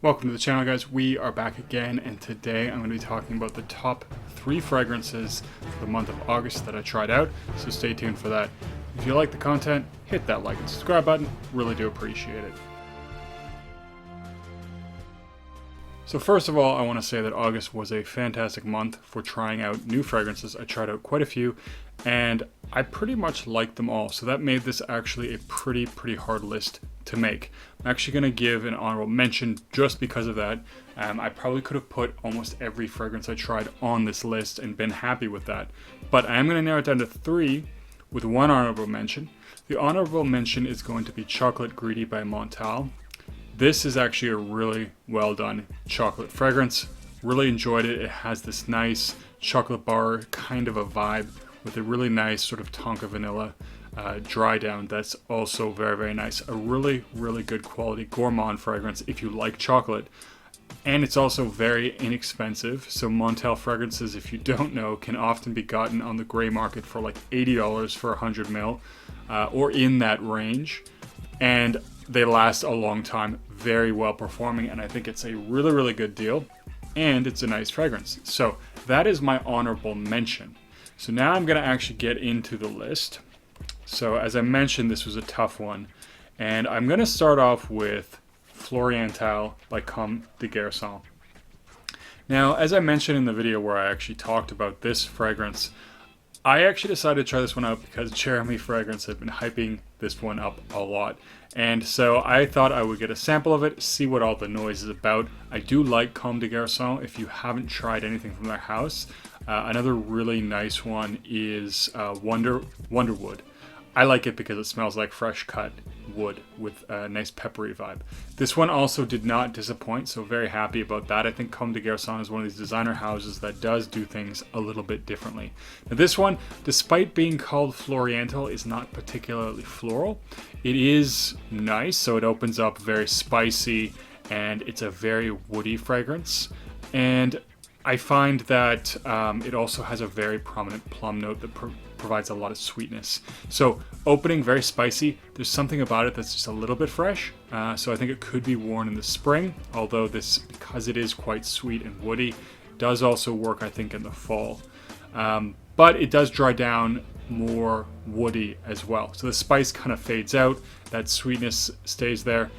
Welcome to the channel, guys. We are back again, and today I'm going to be talking about the top 3 fragrances for the month of August that I tried out, so stay tuned for that. If you like the content, hit that like and subscribe button. Really do appreciate it. So first of all, I want to say that August was a fantastic month for trying out new fragrances. I tried out quite a few, and I pretty much liked them all, so that made this actually a pretty hard list to make. I'm actually going to give an honorable mention just because of that. I probably could have put almost every fragrance I tried on this list and been happy with that, but I am going to narrow it down to 3 with 1 honorable mention. The honorable mention is going to be Chocolate Greedy by Montal. This is actually a really well done chocolate fragrance. Really enjoyed it. It has this nice chocolate bar kind of a vibe with a really nice sort of Tonka vanilla dry down that's also very nice. A really good quality gourmand fragrance if you like chocolate. And it's also very inexpensive. So Montal fragrances, if you don't know, can often be gotten on the gray market for like $80 for 100 ml or in that range. And they last a long time, very well performing, and I think it's a really good deal, and it's a nice fragrance. So that is my honorable mention. So now I'm going to actually get into the list. So as I mentioned, this was a tough one, and I'm going to start off with Floriantal by Comme des Garçons. Now, as I mentioned in the video where I actually talked about this fragrance, I actually decided to try this one out because Jeremy Fragrance had been hyping this one up a lot. And so I thought I would get a sample of it, see what all the noise is about. I do like Comme des Garçons if you haven't tried anything from their house. Another really nice one is Wonderwood. I like it because it smells like fresh cut wood with a nice peppery vibe. This one also did not disappoint, so very happy about that. I think Comme des Garçons is one of these designer houses that does do things a little bit differently. Now this one, despite being called Floriantal, is not particularly floral. It is nice, so it opens up very spicy, and it's a very woody fragrance. And I find that it also has a very prominent plum note that provides a lot of sweetness. So opening very spicy, there's something about it that's just a little bit fresh. So I think it could be worn in the spring, although this, because it is quite sweet and woody, does also work, I think, in the fall. But it does dry down more woody as well. So the spice kind of fades out, that sweetness stays there.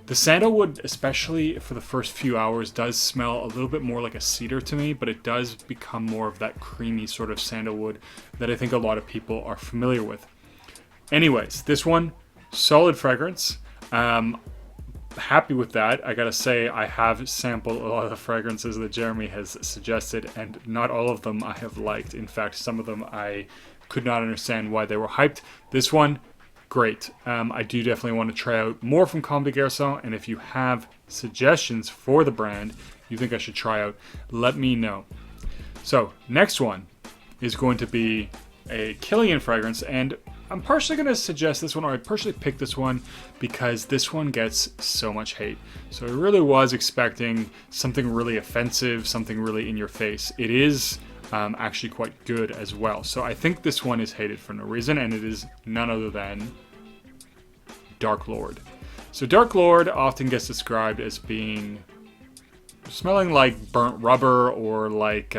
The sandalwood, especially for the first few hours, does smell a little bit more like a cedar to me, but it does become more of that creamy sort of sandalwood that I think a lot of people are familiar with. Anyways, this one, solid fragrance. Happy with that. I gotta say, I have sampled a lot of the fragrances that Jeremy has suggested, and not all of them I have liked. In fact, some of them I could not understand why they were hyped. This one, great. I do definitely want to try out more from Comme des Garçons, and if you have suggestions for the brand you think I should try out, let me know. So next one is going to be a Kilian fragrance, and I'm partially going to suggest this one, or I partially picked this one because this one gets so much hate. So I really was expecting something really offensive, something really in your face. It is actually quite good as well. So I think this one is hated for no reason, and it is none other than Dark Lord. So Dark Lord often gets described as being smelling like burnt rubber or like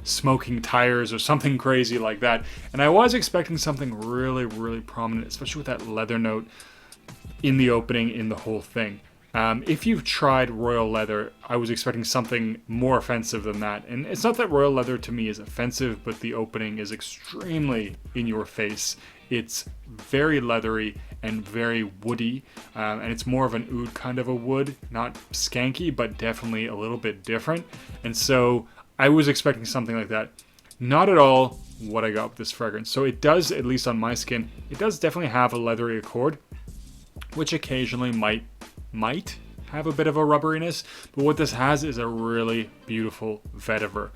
smoking tires or something crazy like that. And I was expecting something really prominent, especially with that leather note in the opening, in the whole thing. If you've tried Royal Leather, I was expecting something more offensive than that. And it's not that Royal Leather to me is offensive, but the opening is extremely in your face. It's very leathery and very woody, and it's more of an oud kind of a wood, not skanky, but definitely a little bit different. And so I was expecting something like that. Not at all what I got with this fragrance. So it does, at least on my skin, it does definitely have a leathery accord, which occasionally might have a bit of a rubberiness, but what this has is a really beautiful vetiver.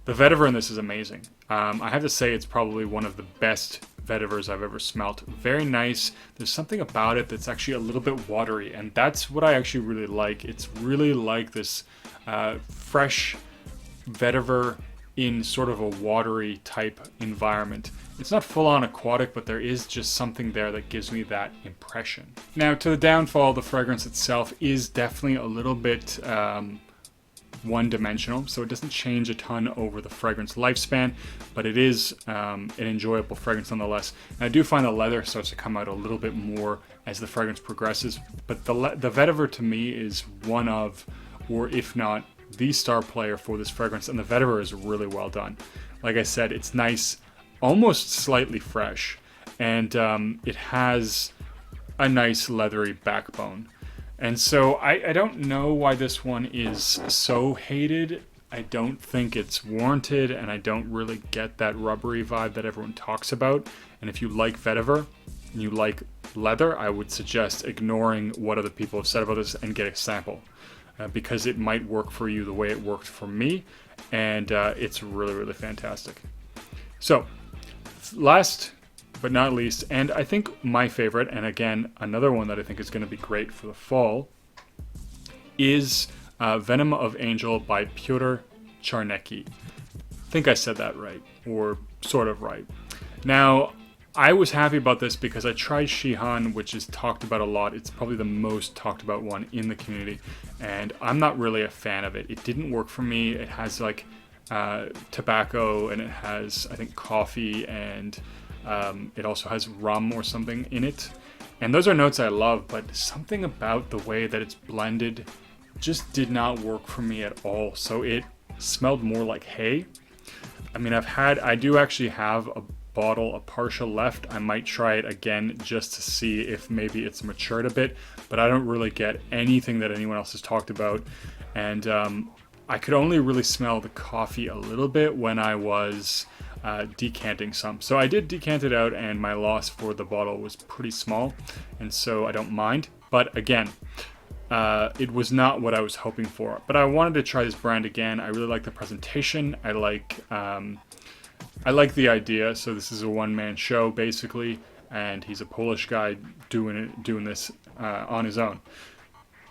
The vetiver in this is amazing. I have to say it's probably one of the best vetivers I've ever smelt. Very nice. There's something about it that's actually a little bit watery, and that's what I actually really like. It's really like this fresh vetiver in sort of a watery type environment. It's not full-on aquatic, but there is just something there that gives me that impression. Now, to the downfall, the fragrance itself is definitely a little bit one-dimensional, so it doesn't change a ton over the fragrance lifespan, but it is an enjoyable fragrance nonetheless. And I do find the leather starts to come out a little bit more as the fragrance progresses, but the vetiver to me is one of, or if not the star player for this fragrance, and the vetiver is really well done. Like I said, it's nice, almost slightly fresh, and it has a nice leathery backbone. And so I don't know why this one is so hated. I don't think it's warranted, and I don't really get that rubbery vibe that everyone talks about. And if you like vetiver and you like leather, I would suggest ignoring what other people have said about this and get a sample, because it might work for you the way it worked for me, and it's really, really fantastic. So, last but not least, and I think my favorite, and again, another one that I think is going to be great for the fall, is Venom of Angel by Piotr Czarnecki. I think I said that right, or sort of right. Now, I was happy about this because I tried Shihan, which is talked about a lot. It's probably the most talked about one in the community, and I'm not really a fan of it. It didn't work for me. It has like tobacco, and it has, I think, coffee, and it also has rum or something in it. And those are notes I love, but something about the way that it's blended just did not work for me at all. So it smelled more like hay. I mean, I do actually have a bottle, a partial left. I might try it again just to see if maybe it's matured a bit, but I don't really get anything that anyone else has talked about. And I could only really smell the coffee a little bit when I was decanting some. So I did decant it out, and my loss for the bottle was pretty small, and so I don't mind. But again, it was not what I was hoping for. But I wanted to try this brand again. I really like the presentation. I like the idea. So this is a one-man show basically, and he's a Polish guy doing this on his own.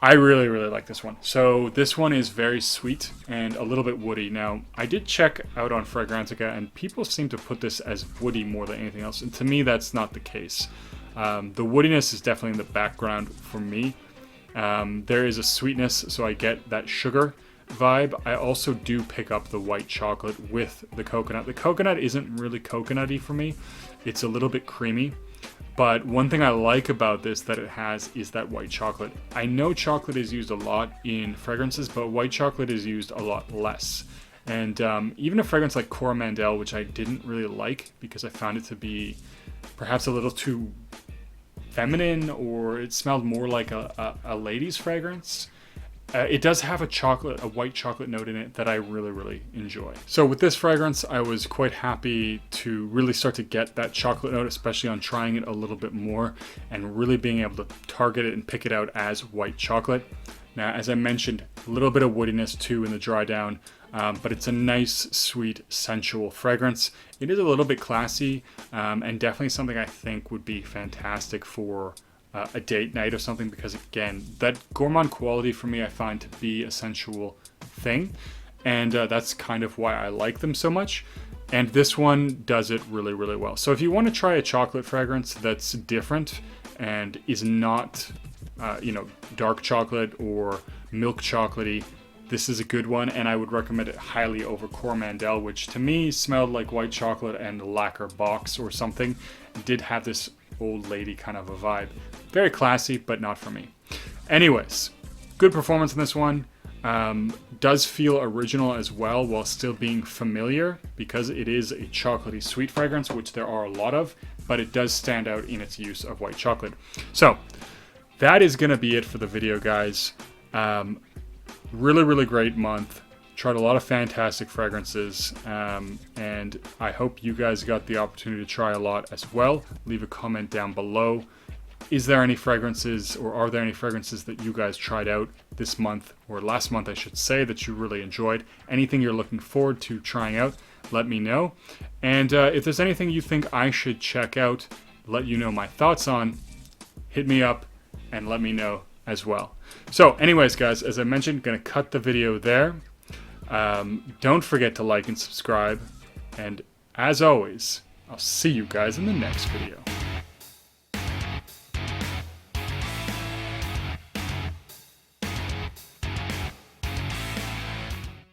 I really, really like this one. So this one is very sweet and a little bit woody. Now, I did check out on Fragrantica, and people seem to put this as woody more than anything else. And to me, that's not the case. The woodiness is definitely in the background for me. There is a sweetness, so I get that sugar vibe. I also do pick up the white chocolate with the coconut. The coconut isn't really coconutty for me. It's a little bit creamy. But one thing I like about this that it has is that white chocolate. I know chocolate is used a lot in fragrances, but white chocolate is used a lot less. And even a fragrance like Coromandel, which I didn't really like because I found it to be perhaps a little too feminine, or it smelled more like a lady's fragrance. It does have a white chocolate note in it that I really, really enjoy. So with this fragrance, I was quite happy to really start to get that chocolate note, especially on trying it a little bit more and really being able to target it and pick it out as white chocolate. Now, as I mentioned, a little bit of woodiness too in the dry down, but it's a nice, sweet, sensual fragrance. It is a little bit classy, and definitely something I think would be fantastic for a date night or something, because again, that gourmand quality for me I find to be a sensual thing, and that's kind of why I like them so much. And this one does it really, really well. So if you want to try a chocolate fragrance that's different and is not dark chocolate or milk chocolatey, this is a good one, and I would recommend it highly over Coromandel, which to me smelled like white chocolate and lacquer box or something. It did have this old lady kind of a vibe. Very classy, but not for me. Anyways, good performance in this one. Does feel original as well while still being familiar, because it is a chocolatey sweet fragrance, which there are a lot of, but it does stand out in its use of white chocolate. So that is going to be it for the video, guys. Really, really great month. Tried a lot of fantastic fragrances, and I hope you guys got the opportunity to try a lot as well. Leave a comment down below. Is there any fragrances, or are there any fragrances that you guys tried out this month, or last month I should say, that you really enjoyed? Anything you're looking forward to trying out, let me know. And if there's anything you think I should check out, let you know my thoughts on, hit me up and let me know as well. So anyways, guys, as I mentioned, gonna cut the video there. Don't forget to like and subscribe, and as always, I'll see you guys in the next video.